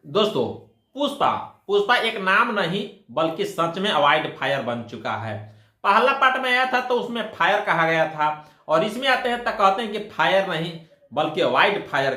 दोस्तों, पुष्पा पुष्पा एक नाम नहीं बल्कि सच में अवाइड फायर बन चुका है। पहला पार्ट में आया था तो उसमें फायर कहा गया था और इसमें आते हैं तो कहते हैं कि फायर नहीं बल्कि अवाइड फायर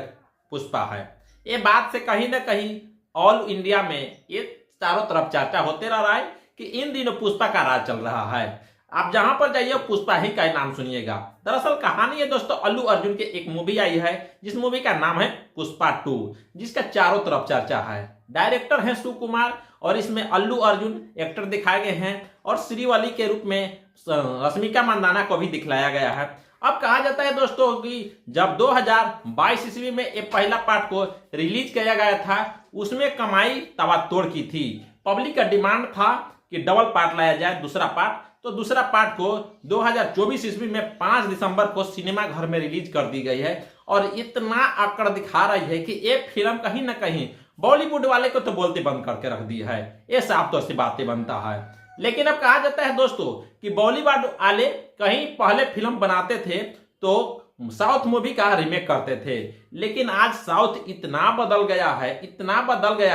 पुष्पा है। ये बात से कहीं ना कहीं ऑल इंडिया में ये चारों तरफ चर्चा होते रह रहा है कि इन दिनों पुष्पा का राज चल रहा है। आप जहां पर जाइए पुष्पा ही का नाम सुनिएगा। दरअसल कहानी है दोस्तों, अल्लू अर्जुन की एक मूवी आई है जिस मूवी का नाम है पुष्पा 2, जिसका चारों तरफ चर्चा है। डायरेक्टर है सुकुमार और इसमें अल्लू अर्जुन एक्टर दिखाए गए हैं और श्रीवली के रूप में रश्मिका मंदाना को भी दिखलाया गया है। अब कहा जाता है दोस्तों कि जब 2022 ईस्वी में ये पहला पार्ट को रिलीज किया गया था उसमें कमाई तवा तोड़ की थी। पब्लिक का डिमांड था कि डबल पार्ट लाया जाए दूसरा पार्ट, तो दूसरा पार्ट को 2024 ईस्वी में 5 दिसंबर को सिनेमा घर में रिलीज कर दी गई है और इतना आंकड़ा दिखा रही है कि ये फिल्म कहीं ना कहीं बॉलीवुड वाले को तो बोलते बंद करके रख दी है। ये साफ तौर से बातें बनता है। लेकिन अब कहा जाता है दोस्तों कि बॉलीवुड वाले कहीं पहले फिल्म बनाते थे तो साउथ मूवी का रीमेक करते थे, लेकिन आज साउथ इतना बदल गया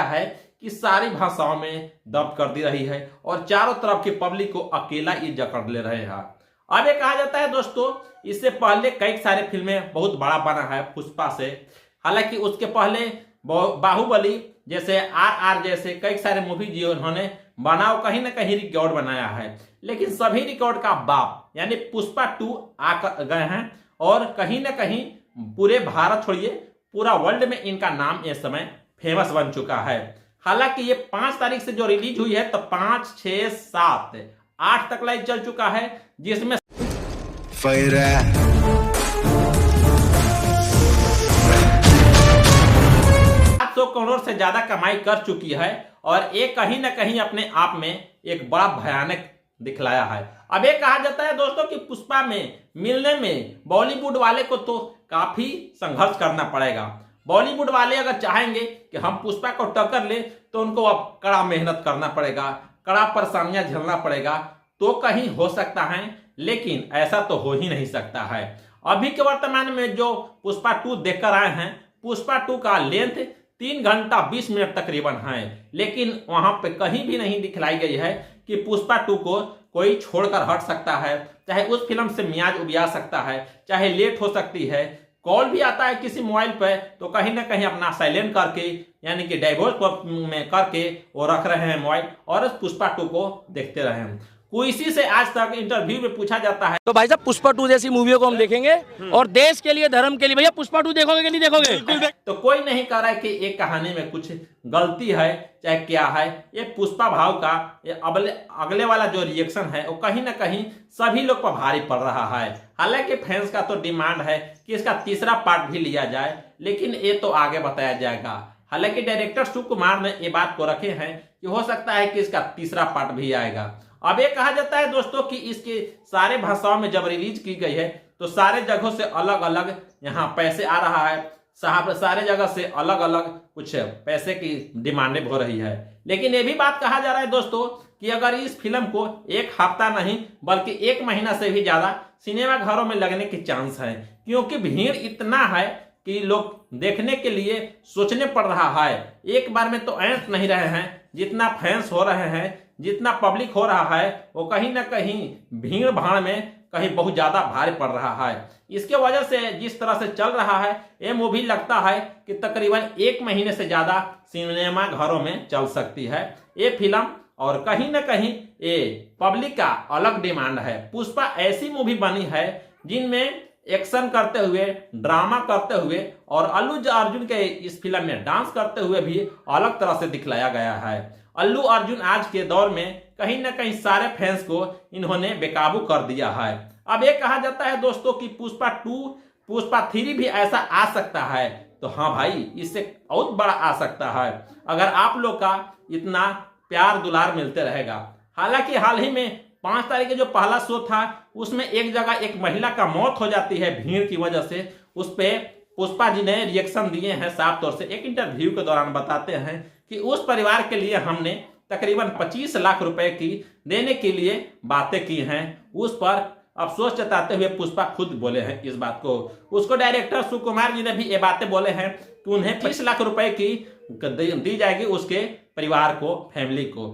है कि सारी भाषाओं में दब कर दी रही है और चारों तरफ की पब्लिक को अकेला ही जकड़ ले रहे हैं। अब ये कहा जाता है दोस्तों इससे पहले कई सारे फिल्में बहुत बड़ा बना है पुष्पा से। हालांकि उसके पहले बाहुबली जैसे आर जैसे कई सारे मूवी जो उन्होंने बनाओ कहीं ना कहीं रिकॉर्ड बनाया है, लेकिन सभी रिकॉर्ड का बाप यानी पुष्पा 2 आ गए हैं और कहीं ना कहीं पूरे भारत छोड़िए पूरा वर्ल्ड में इनका नाम इस समय फेमस बन चुका है। हालांकि ये 5 तारीख से जो रिलीज हुई है तो 5, 6, 7, 8 तक लाइव चल चुका है, जिसमें 700 करोड़ से ज्यादा कमाई कर चुकी है और ये कहीं ना कहीं अपने आप में एक बड़ा भयानक दिखलाया है। अब ये कहा जाता है दोस्तों कि पुष्पा में मिलने में बॉलीवुड वाले को तो काफी संघर्ष करना पड़ेगा। बॉलीवुड वाले अगर चाहेंगे कि हम पुष्पा को टक्कर ले तो उनको अब कड़ा मेहनत करना पड़ेगा, कड़ा परेशानियां झेलना पड़ेगा, तो कहीं हो सकता है, लेकिन ऐसा तो हो ही नहीं सकता है। अभी के वर्तमान में जो पुष्पा 2 देखकर आए हैं, पुष्पा 2 का लेंथ 3 घंटा 20 मिनट तकरीबन है, लेकिन वहां पे कहीं भी नहीं दिखलाई गई है कि पुष्पा 2 को कोई छोड़कर हट सकता है, चाहे उस फिल्म से मियाज उबिया सकता है, चाहे लेट हो सकती है, कॉल भी आता है किसी मोबाइल पे तो कहीं ना कहीं अपना साइलेंट करके यानी कि डाइवोर्स में करके वो रख रहे हैं मोबाइल और उस पुष्पा 2 को देखते रहे हैं। इसी से आज तक इंटरव्यू में पूछा जाता है तो भाई साहब पुष्पा 2 जैसी मूवियों को हम देखेंगे और देश के लिए धर्म के लिए। भैया पुष्पा 2 देखोगे कि नहीं देखोगे? तो कोई नहीं कह रहा है कि एक कहानी में कुछ गलती है चाहे क्या है। ये पुष्पा भाव का ये अगले वाला जो रिएक्शन है वो कहीं ना कहीं सभी लोग पर भारी पड़ रहा है। हालांकि फैंस का तो डिमांड है कि इसका तीसरा पार्ट भी लिया जाए, लेकिन ये तो आगे बताया जाएगा। हालांकि डायरेक्टर सुकुमार ने ये बात को रखे हैं कि हो सकता है कि इसका तीसरा पार्ट भी आएगा। अब ये कहा जाता है दोस्तों कि इसके सारे भाषाओं में जब रिलीज की गई है तो सारे जगहों से अलग अलग यहाँ पैसे आ रहा है, सारे जगह से अलग अलग कुछ पैसे की डिमांडें हो रही है। लेकिन ये भी बात कहा जा रहा है दोस्तों कि अगर इस फिल्म को 1 हफ्ता नहीं बल्कि 1 महीना से भी ज्यादा सिनेमा घरों में लगने के चांस है, क्योंकि भीड़ इतना है कि लोग देखने के लिए सोचने पड़ रहा है। एक बार में तो ऐंठ नहीं रहे हैं, जितना फैंस हो रहे हैं, जितना पब्लिक हो रहा है वो कहीं ना कहीं भीड़ भाड़ में कहीं बहुत ज्यादा भारी पड़ रहा है। इसके वजह से जिस तरह से चल रहा है ये मूवी लगता है कि तकरीबन 1 महीने से ज्यादा सिनेमा घरों में चल सकती है ये फिल्म। और कहीं ना कहीं ये पब्लिक का अलग डिमांड है। पुष्पा ऐसी मूवी बनी है जिनमें एक्शन करते हुए, ड्रामा करते हुए और अल्लू अर्जुन के इस फिल्म में डांस करते हुए भी अलग तरह से दिखलाया गया है। अल्लू अर्जुन आज के दौर में कहीं ना कहीं सारे फैंस को इन्होंने बेकाबू कर दिया है। अब ये कहा जाता है दोस्तों कि पुष्पा 2, पुष्पा 3 भी ऐसा आ सकता है, तो हाँ भाई इससे बहुत बड़ा आ सकता है अगर आप लोग का इतना प्यार दुलार मिलते रहेगा। हालांकि हाल ही में 5 तारीख के जो पहला शो था उसमें एक जगह एक महिला का मौत हो जाती है भीड़ की वजह से। उस पर पुष्पा जी ने रिएक्शन दिए हैं, साफ तौर से एक इंटरव्यू के दौरान बताते हैं कि उस परिवार के लिए हमने तकरीबन 25 लाख रुपए की देने के लिए बातें की हैं। उस पर अफसोस जताते हुए पुष्पा खुद बोले हैं इस बात को। उसको डायरेक्टर सुकुमार जी ने भी ये बातें बोले हैं कि उन्हें 25 लाख रुपए की दी जाएगी उसके परिवार को, फैमिली को।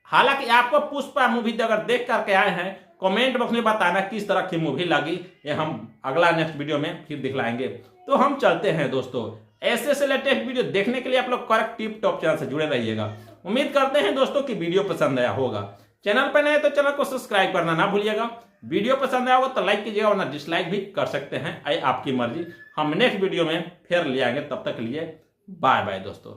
हालांकि आपको पुष्पा मूवी अगर देख करके आए हैं, कमेंट बॉक्स में बताना किस तरह की मूवी लगी, ये हम अगला नेक्स्ट वीडियो में फिर दिखलाएंगे। तो हम चलते हैं दोस्तों, ऐसे लेटेस्ट वीडियो देखने के लिए आप लोग करेक्ट टिप टॉप चैनल से जुड़े रहिएगा। उम्मीद करते हैं दोस्तों कि वीडियो पसंद आया होगा। चैनल पर नए तो चैनल को सब्सक्राइब करना ना भूलिएगा। वीडियो पसंद आया होगा तो लाइक कीजिएगा, वरना डिसलाइक भी कर सकते हैं, आपकी मर्जी। हम नेक्स्ट वीडियो में फिर ले आएंगे, तब तक के लिए बाय बाय दोस्तों।